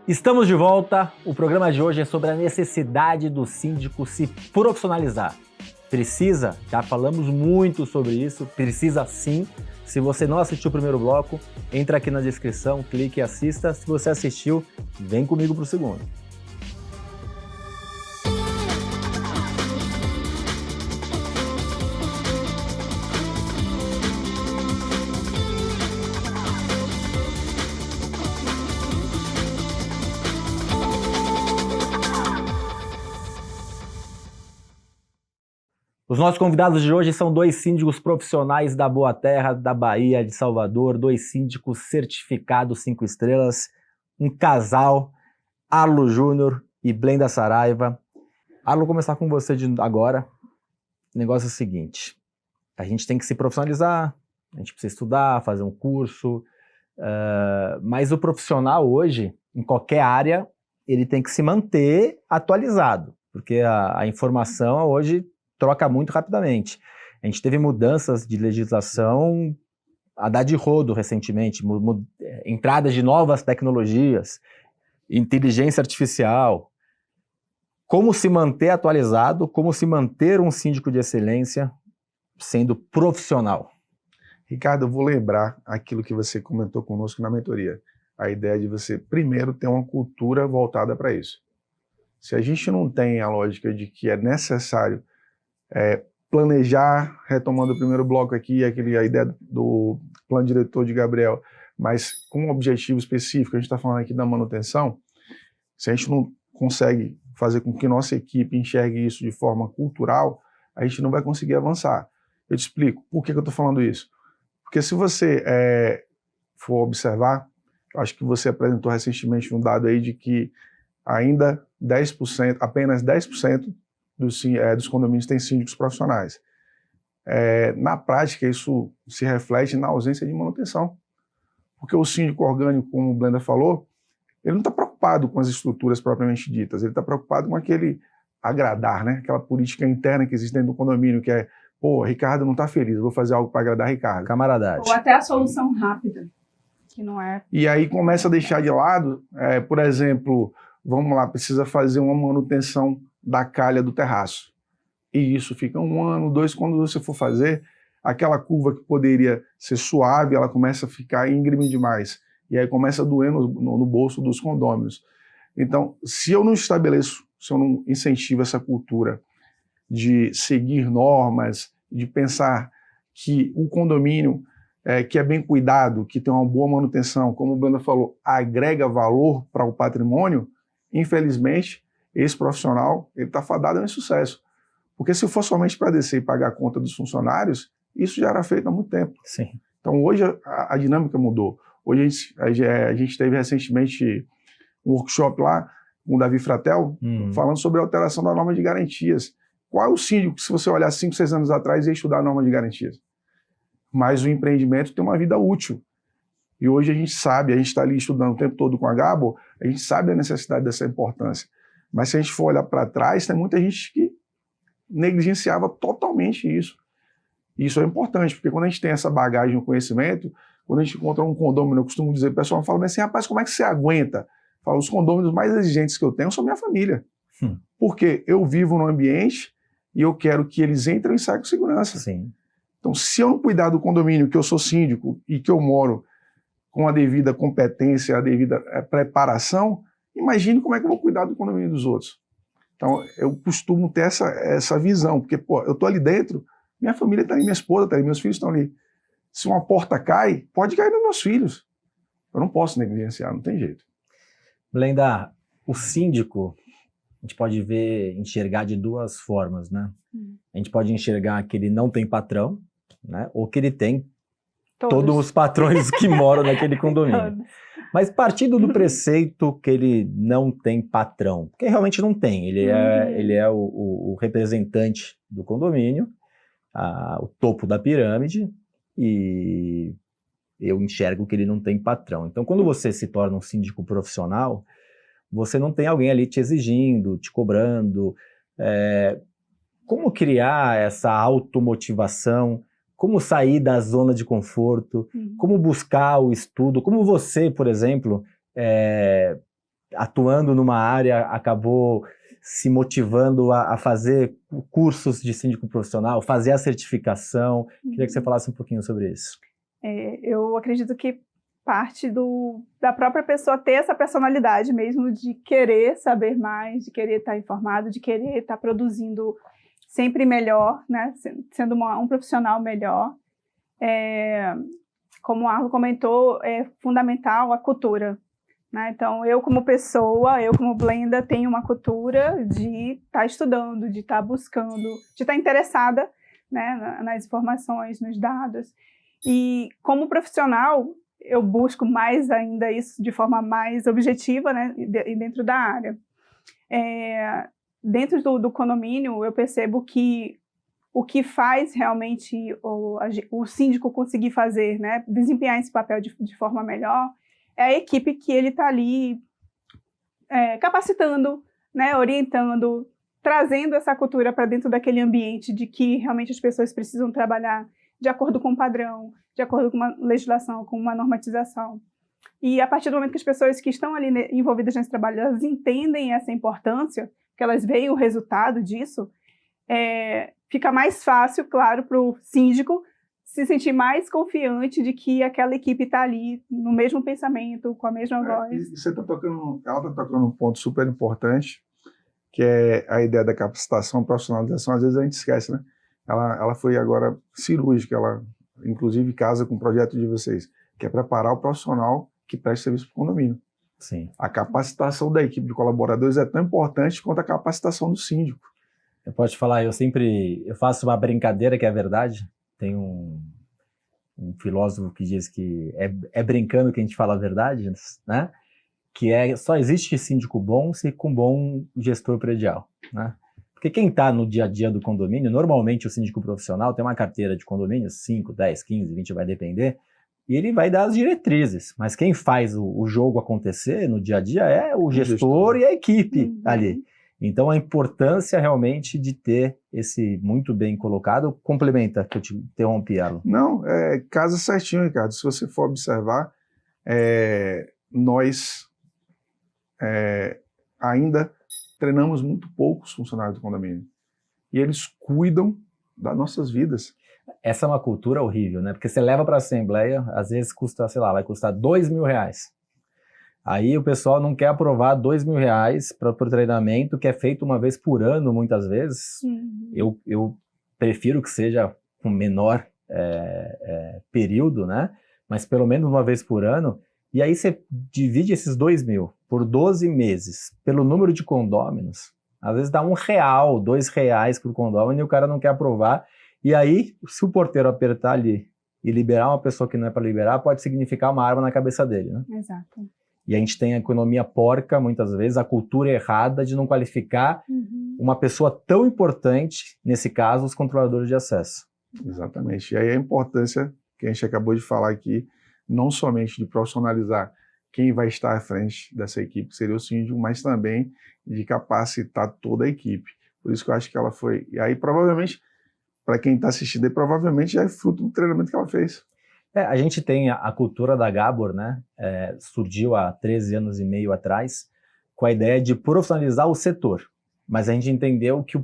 Estamos de volta. O programa de hoje é sobre a necessidade do síndico se profissionalizar. Precisa? Já falamos muito sobre isso. Precisa sim. Se você não assistiu o primeiro bloco, entra aqui na descrição, clique e assista. Se você assistiu, vem comigo para o segundo. Os nossos convidados de hoje são dois síndicos profissionais da Boa Terra, da Bahia, de Salvador, dois síndicos certificados 5 estrelas, um casal, Arlo Júnior e Blenda Saraiva. Arlo, vou começar com você agora. O negócio é o seguinte, a gente tem que se profissionalizar, a gente precisa estudar, fazer um curso, mas o profissional hoje, em qualquer área, ele tem que se manter atualizado, porque a informação hoje troca muito rapidamente. A gente teve mudanças de legislação a dar de rodo recentemente, entradas de novas tecnologias, inteligência artificial. Como se manter atualizado, como se manter um síndico de excelência sendo profissional? Ricardo, eu vou lembrar aquilo que você comentou conosco na mentoria. A ideia de você, primeiro, ter uma cultura voltada para isso. Se a gente não tem a lógica de que é necessário planejar, retomando o primeiro bloco aqui, a ideia do plano diretor de Gabriel, mas com um objetivo específico, a gente está falando aqui da manutenção, se a gente não consegue fazer com que nossa equipe enxergue isso de forma cultural, a gente não vai conseguir avançar. Eu te explico por que eu estou falando isso. Porque se você for observar, eu acho que você apresentou recentemente um dado aí de que ainda 10%, apenas 10% dos condomínios têm síndicos profissionais. Na prática, isso se reflete na ausência de manutenção. Porque o síndico orgânico, como o Blenda falou, ele não está preocupado com as estruturas propriamente ditas, ele está preocupado com aquele agradar, né? Aquela política interna que existe dentro do condomínio, que é, Ricardo não está feliz, eu vou fazer algo para agradar Ricardo. Camaradagem. Ou até a solução rápida, que não é... E aí começa a deixar de lado, por exemplo, vamos lá, precisa fazer uma manutenção da calha do terraço. E isso fica 1 ano, 2, quando você for fazer, aquela curva que poderia ser suave, ela começa a ficar íngreme demais. E aí começa a doer no bolso dos condôminos. Então, se eu não estabeleço, se eu não incentivo essa cultura de seguir normas, de pensar que o condomínio que é bem cuidado, que tem uma boa manutenção, como o Blenda falou, agrega valor para o patrimônio, infelizmente, esse profissional está fadado ao insucesso. Porque se for somente para descer e pagar a conta dos funcionários, isso já era feito há muito tempo. Sim. Então hoje a dinâmica mudou. Hoje a gente teve recentemente um workshop lá com o Davi Fratel, falando sobre a alteração da norma de garantias. Qual é o síndico que, se você olhar 5, 6 anos atrás, ia estudar a norma de garantias? Mas o empreendimento tem uma vida útil. E hoje a gente sabe, a gente está ali estudando o tempo todo com a Gabo, a gente sabe a necessidade dessa importância. Mas se a gente for olhar para trás, tem muita gente que negligenciava totalmente isso. E isso é importante, porque quando a gente tem essa bagagem, o conhecimento, quando a gente encontra um condômino, eu costumo dizer, o pessoal fala assim, rapaz, como é que você aguenta? Falo, os condôminos mais exigentes que eu tenho são minha família. Porque eu vivo num ambiente e eu quero que eles entrem e saiam com segurança. Sim. Então, se eu não cuidar do condomínio, que eu sou síndico e que eu moro com a devida competência, a devida preparação, imagine como é que eu vou cuidar do condomínio dos outros. Então, eu costumo ter essa visão, porque, eu estou ali dentro, minha família está ali, minha esposa está ali, meus filhos estão ali. Se uma porta cai, pode cair nos meus filhos. Eu não posso negligenciar, não tem jeito. Blenda, o síndico, a gente pode enxergar de 2 formas, né? A gente pode enxergar que ele não tem patrão, né? Ou que ele tem todos os patrões que moram naquele condomínio. Mas partindo do preceito que ele não tem patrão, porque realmente não tem, ele é o representante do condomínio, o topo da pirâmide, e eu enxergo que ele não tem patrão. Então, quando você se torna um síndico profissional, você não tem alguém ali te exigindo, te cobrando. Como criar essa automotivação? Como sair da zona de conforto? Como buscar o estudo? Como você, por exemplo, atuando numa área, acabou se motivando a fazer cursos de síndico profissional, fazer a certificação. Queria que você falasse um pouquinho sobre isso. Eu acredito que parte da própria pessoa ter essa personalidade mesmo de querer saber mais, de querer estar informado, de querer estar produzindo sempre melhor, né? Sendo um profissional melhor. Como o Arlo comentou, é fundamental a cultura, né? Então, eu como pessoa, eu como Blenda, tenho uma cultura de estar estudando, de estar buscando, de estar interessada, né, nas informações, nos dados. E como profissional, eu busco mais ainda isso de forma mais objetiva, né, dentro da área. Dentro do condomínio, eu percebo que o que faz realmente o síndico conseguir fazer, né, desempenhar esse papel de forma melhor, é a equipe que ele está ali capacitando, né, orientando, trazendo essa cultura para dentro daquele ambiente de que realmente as pessoas precisam trabalhar de acordo com o padrão, de acordo com uma legislação, com uma normatização. E a partir do momento que as pessoas que estão ali envolvidas nesse trabalho, elas entendem essa importância, que elas veem o resultado disso, fica mais fácil, claro, para o síndico se sentir mais confiante de que aquela equipe está ali no mesmo pensamento, com a mesma voz. Ela está tocando um ponto super importante, que é a ideia da capacitação, profissionalização. Às vezes a gente esquece, né? Ela foi agora cirúrgica, ela inclusive casa com o projeto de vocês, que é preparar o profissional que presta serviço para o condomínio. Sim. A capacitação da equipe de colaboradores é tão importante quanto a capacitação do síndico. Eu posso te falar, eu faço uma brincadeira que é verdade. Tem um filósofo que diz que é brincando que a gente fala a verdade, né? Que só existe síndico bom se com bom gestor predial, né? Porque quem está no dia a dia do condomínio, normalmente o síndico profissional tem uma carteira de condomínios, 5, 10, 15, 20, vai depender, e ele vai dar as diretrizes, mas quem faz o jogo acontecer no dia a dia é o gestor e a equipe ali. Então a importância realmente de ter esse muito bem colocado, complementa, que eu te interrompi, Arlo. Não, casa certinho, Ricardo. Se você for observar, nós ainda treinamos muito poucos funcionários do condomínio. E eles cuidam das nossas vidas. Essa é uma cultura horrível, né? Porque você leva para a assembleia, às vezes custa, sei lá, vai custar R$2.000. Aí o pessoal não quer aprovar R$2.000 para o treinamento, que é feito uma vez por ano, muitas vezes. Eu prefiro que seja com menor período, né? Mas pelo menos uma vez por ano. E aí você divide esses 2.000 por 12 meses, pelo número de condôminos, às vezes dá R$1, R$2 por condômino e o cara não quer aprovar. E aí, se o porteiro apertar ali e liberar uma pessoa que não é para liberar, pode significar uma arma na cabeça dele, né? Exato. E a gente tem a economia porca, muitas vezes, a cultura errada de não qualificar uma pessoa tão importante, nesse caso, os controladores de acesso. Exatamente. E aí a importância que a gente acabou de falar aqui, não somente de profissionalizar quem vai estar à frente dessa equipe, que seria o síndico, mas também de capacitar toda a equipe. Por isso que eu acho que ela foi... E aí, provavelmente, para quem está assistindo, provavelmente já é fruto do treinamento que ela fez. A gente tem a cultura da Gabor, né? Surgiu há 13 anos e meio atrás, com a ideia de profissionalizar o setor. Mas a gente entendeu que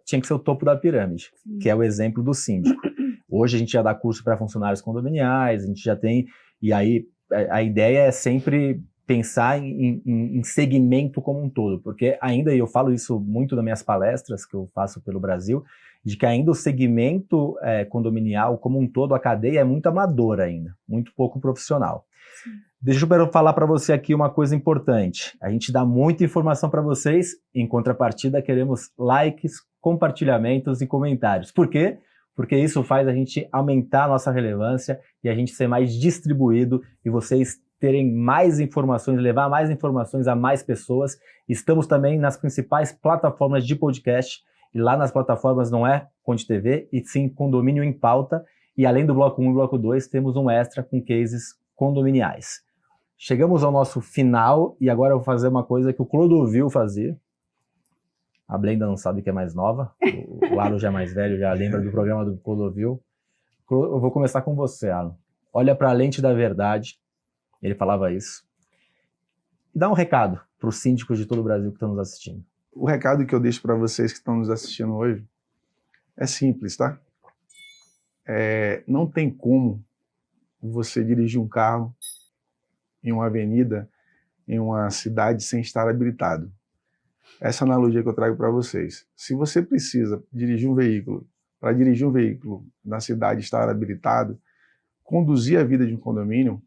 tinha que ser o topo da pirâmide, que é o exemplo do síndico. Hoje a gente já dá curso para funcionários condominiais, a gente já tem... E aí a ideia é sempre pensar em segmento como um todo, porque ainda, e eu falo isso muito nas minhas palestras que eu faço pelo Brasil, de que ainda o segmento condominial como um todo, a cadeia é muito amadora ainda, muito pouco profissional. Sim. Deixa eu falar para você aqui uma coisa importante. A gente dá muita informação para vocês, em contrapartida queremos likes, compartilhamentos e comentários. Por quê? Porque isso faz a gente aumentar a nossa relevância e a gente ser mais distribuído e vocês terem mais informações, levar mais informações a mais pessoas. Estamos também nas principais plataformas de podcast, e lá nas plataformas não é Conde TV, e sim Condomínio em Pauta, e além do Bloco 1 e Bloco 2, temos um extra com cases condominiais. Chegamos ao nosso final, e agora eu vou fazer uma coisa que o Clodovil fazia. A Blenda não sabe que é mais nova, o Arlo já é mais velho, já lembra do programa do Clodovil. Eu vou começar com você, Arlo. Olha para a lente da verdade, ele falava isso, E dá um recado para os síndicos de todo o Brasil que estão nos assistindo. O recado que eu deixo para vocês que estão nos assistindo hoje é simples, tá? Não tem como você dirigir um carro em uma avenida, em uma cidade, sem estar habilitado. Essa analogia que eu trago para vocês. Se você precisa dirigir um veículo, para dirigir um veículo na cidade e estar habilitado, conduzir a vida de um condomínio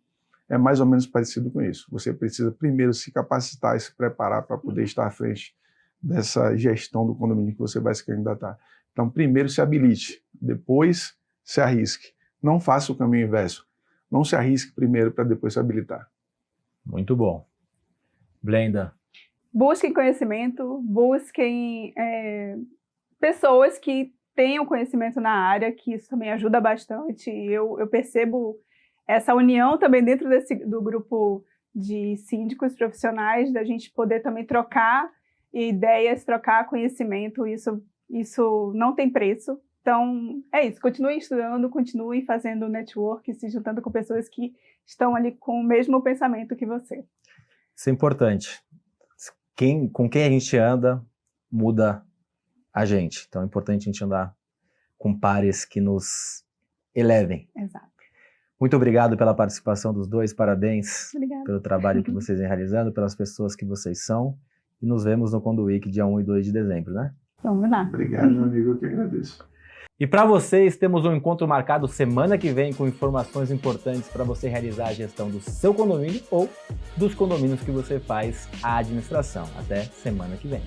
é mais ou menos parecido com isso. Você precisa primeiro se capacitar e se preparar para poder estar à frente dessa gestão do condomínio que você vai se candidatar. Então, primeiro se habilite, depois se arrisque. Não faça o caminho inverso. Não se arrisque primeiro para depois se habilitar. Muito bom. Blenda. Busquem conhecimento, busquem pessoas que tenham conhecimento na área, que isso também ajuda bastante. Eu percebo essa união também dentro do grupo de síndicos profissionais, da gente poder também trocar ideias, trocar conhecimento, isso não tem preço. Então, é isso, continuem estudando, continuem fazendo network, se juntando com pessoas que estão ali com o mesmo pensamento que você. Isso é importante. Com quem a gente anda, muda a gente. Então é importante a gente andar com pares que nos elevem. Exato. Muito obrigado pela participação dos dois, parabéns. Obrigada. Pelo trabalho que vocês vêm realizando, pelas pessoas que vocês são. E nos vemos no Conduíc, dia 1 e 2 de dezembro, né? Vamos lá. Obrigado, meu amigo, eu que agradeço. E para vocês, temos um encontro marcado semana que vem com informações importantes para você realizar a gestão do seu condomínio ou dos condomínios que você faz a administração. Até semana que vem.